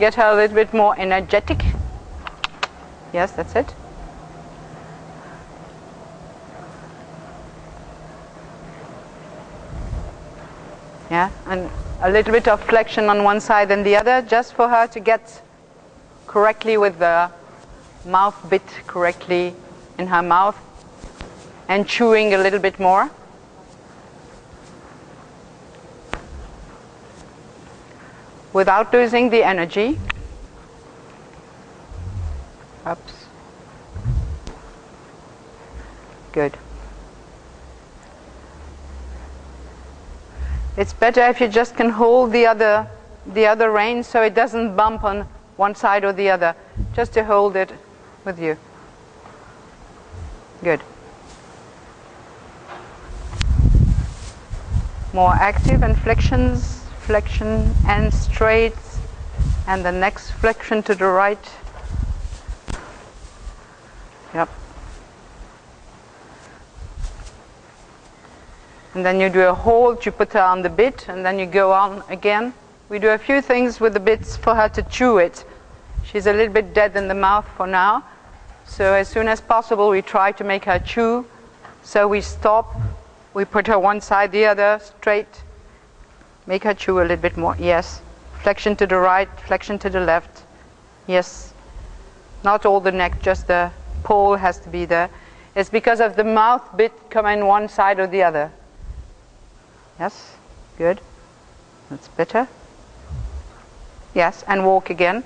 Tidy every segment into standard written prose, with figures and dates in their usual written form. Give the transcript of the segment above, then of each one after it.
get her a little bit more energetic. Yes, that's it. Yeah, and a little bit of flexion on one side and the other, just for her to get correctly with the mouth bit correctly in her mouth, and chewing a little bit more. Without losing the energy. Oops. Good. It's better if you just can hold the other rein so it doesn't bump on one side or the other. Just to hold it with you. Good. More active and flexions, flexion and straight, and the next flexion to the right. Yep. And then you do a hold, you put her on the bit, and then you go on again. We do a few things with the bits for her to chew it. She's a little bit dead in the mouth for now. So as soon as possible, we try to make her chew. So we stop, we put her one side, the other, straight. Make her chew a little bit more. Yes. Flexion to the right, flexion to the left. Yes. Not all the neck, just the pole has to be there. It's because of the mouth bit coming one side or the other. Yes. Good. That's better. Yes. And walk again.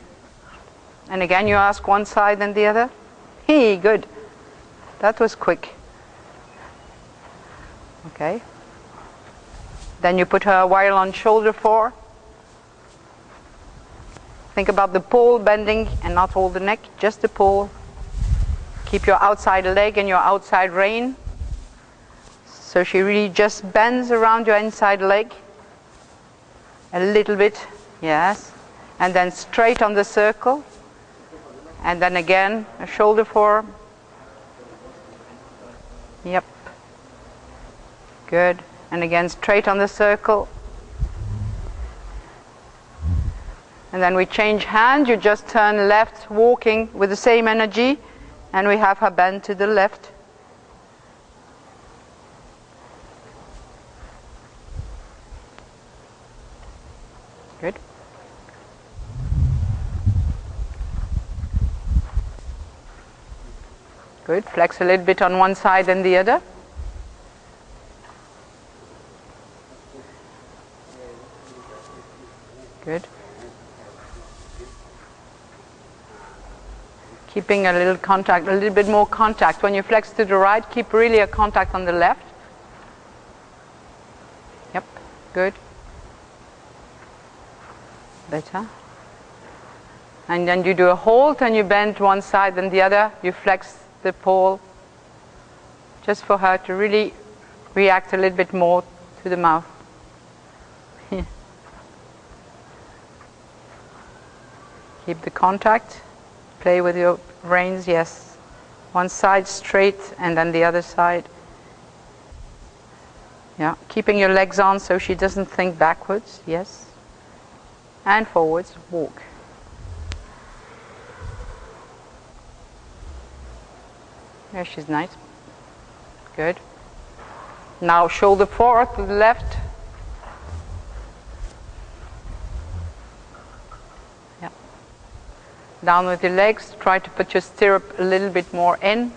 And again, you ask one side and the other. Hey, good. That was quick. Okay. Then you put her a while on shoulder 4. Think about the pole bending and not hold the neck, just the pole. Keep your outside leg and your outside rein. So she really just bends around your inside leg. A little bit, yes. And then straight on the circle. And then again, a shoulder 4. Yep. Good. And again, straight on the circle. And then we change hand. You just turn left, walking with the same energy. And we have her bend to the left. Good. Good. Flex a little bit on one side and the other. Good. Keeping a little contact, a little bit more contact. When you flex to the right, keep really a contact on the left. Yep. Good. Better. And then you do a hold and you bend one side and the other. You flex the pole just for her to really react a little bit more to the mouth. Keep the contact. Play with your reins, yes. One side straight and then the other side. Yeah, keeping your legs on so she doesn't think backwards, yes. And forwards, walk. Yeah, she's nice. Good. Now shoulder forward to the left. Yeah. Down with your legs. Try to put your stirrup a little bit more in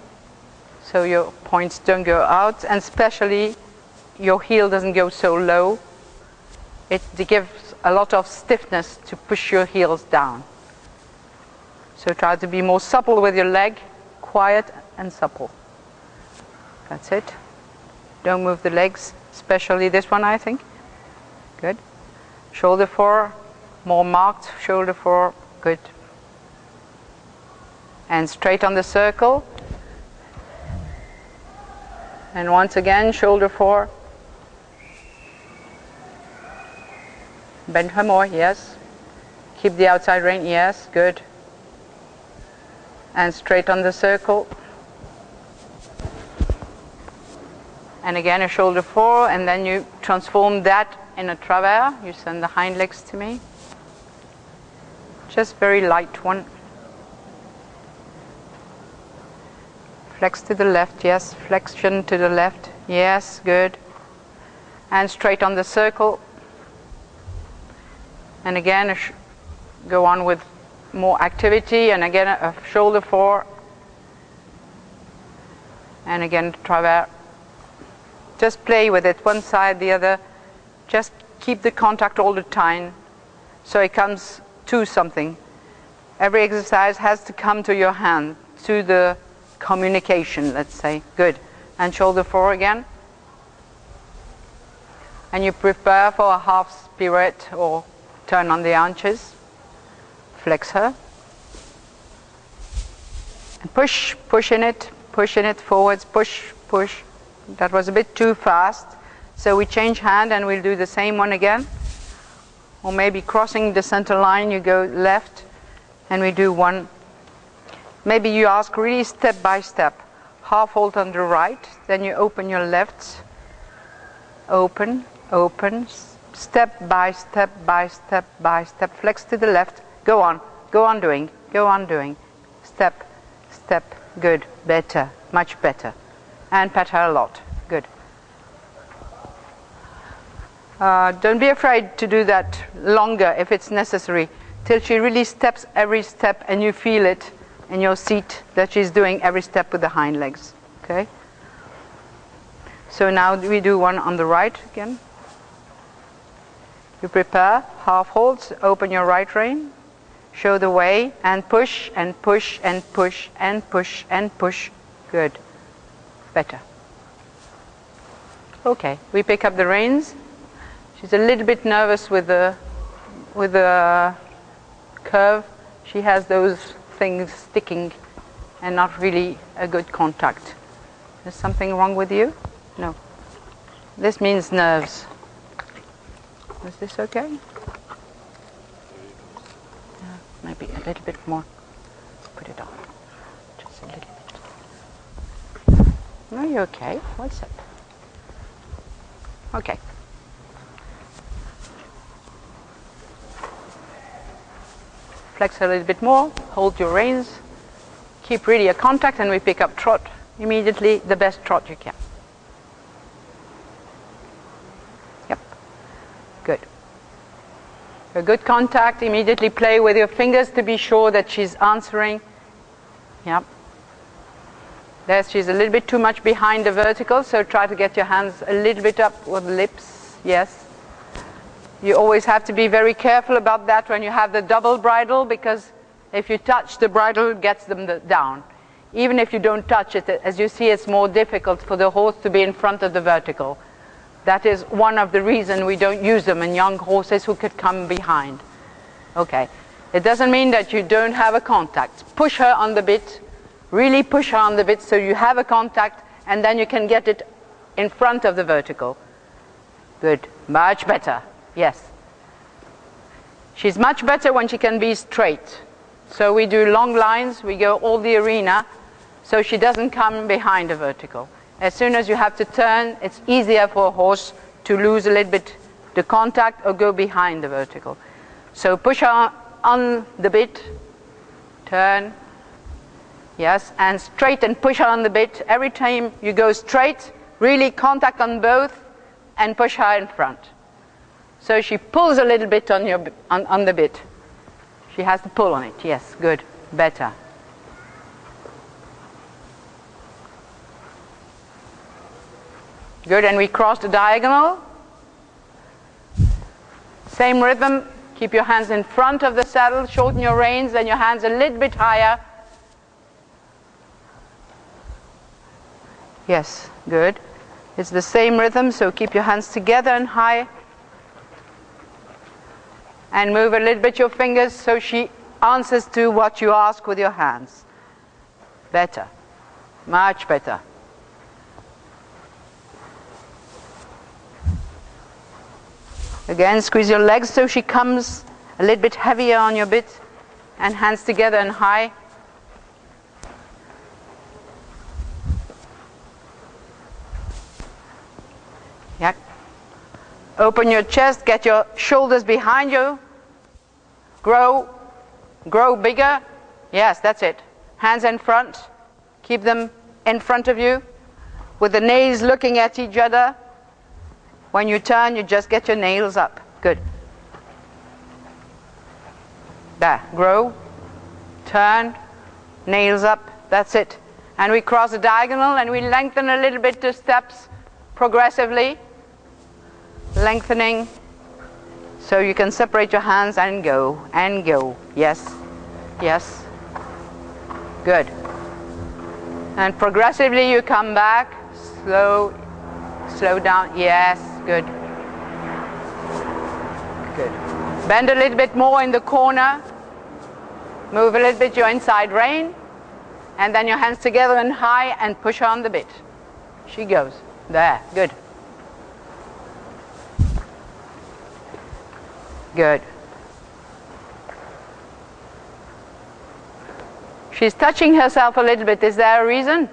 so your points don't go out, and especially your heel doesn't go so low. It gives a lot of stiffness to push your heels down. So try to be more supple with your leg, quiet and supple. That's it. Don't move the legs, especially this one, I think. Good. Shoulder 4, more marked, shoulder 4, good. And straight on the circle. And once again, shoulder 4. Bend her more, yes. Keep the outside rein, yes, good. And straight on the circle. And again a shoulder 4, and then you transform that in a travers. You send the hind legs to me. just very light one. Flex to the left, yes, flexion to the left, yes, good. And straight on the circle. And again, go on with more activity, and again a shoulder fore. And again, travers. Just play with it, one side, the other. Just keep the contact all the time, so it comes to something. Every exercise has to come to your hand, to the communication, let's say. Good. And shoulder fore again. And you prepare for a half pirouette or turn on the haunches. Flex her. And push in it forwards, push. That was a bit too fast. So we change hand and we'll do the same one again. Or maybe crossing the center line, you go left and we do one. Maybe you ask really step by step. Half hold on the right, then you open your left. Open, step by step by step by step. Flex to the left. Go on doing. Step, good, better, much better. And pat her a lot, good. Don't be afraid to do that longer if it's necessary, till she really steps every step and you feel it in your seat that she's doing every step with the hind legs, okay? So now we do one on the right again. You prepare, half holds, open your right rein, show the way, and push, and push, and push, and push, and push. Good. Better. Okay, we pick up the reins. She's a little bit nervous with the curve. She has those things sticking and not really a good contact. Is something wrong with you? No. This means nerves. Is this okay? Maybe a little bit more. Put it on. Just a little bit. No, you're okay. What's up? Okay. Flex a little bit more. Hold your reins. Keep really a contact, and we pick up trot immediately, the best trot you can. Yep. Good. A good contact. Immediately play with your fingers to be sure that she's answering. Yep. There, she's a little bit too much behind the vertical, so try to get your hands a little bit up with the lips. Yes. You always have to be very careful about that when you have the double bridle, because if you touch the bridle, it gets them down. Even if you don't touch it, as you see, it's more difficult for the horse to be in front of the vertical. That is one of the reasons we don't use them in young horses who could come behind. Okay. It doesn't mean that you don't have a contact. Push her on the bit. Really push her on the bit so you have a contact, and then you can get it in front of the vertical. Good. Much better. Yes. She's much better when she can be straight. So we do long lines. We go all the arena so she doesn't come behind the vertical. As soon as you have to turn, it's easier for a horse to lose a little bit the contact or go behind the vertical. So push her on the bit, turn, yes, and straight, and push her on the bit. Every time you go straight, really contact on both and push her in front. So she pulls a little bit on the bit. She has to pull on it, yes, good, better. Good, and we cross the diagonal. Same rhythm. Keep your hands in front of the saddle, shorten your reins, and your hands a little bit higher. Yes, good. It's the same rhythm, so keep your hands together and high. And move a little bit your fingers so she answers to what you ask with your hands. Better. Much better. Again, squeeze your legs so she comes a little bit heavier on your bit, and hands together and high. Yeah. Open your chest, get your shoulders behind you. Grow Grow bigger. Yes, that's it. Hands in front. Keep them in front of you with the nails looking at each other. When you turn, you just get your nails up. Good. There. Grow. Turn. Nails up. That's it. And we cross the diagonal and we lengthen a little bit the steps progressively. Lengthening. So you can separate your hands and go. And go. Yes. Yes. Good. And progressively you come back. Slow down. Yes. Good. Good. Bend a little bit more in the corner. Move a little bit your inside rein. And then your hands together and high and push on the bit. She goes. There. Good. Good. She's touching herself a little bit. Is there a reason?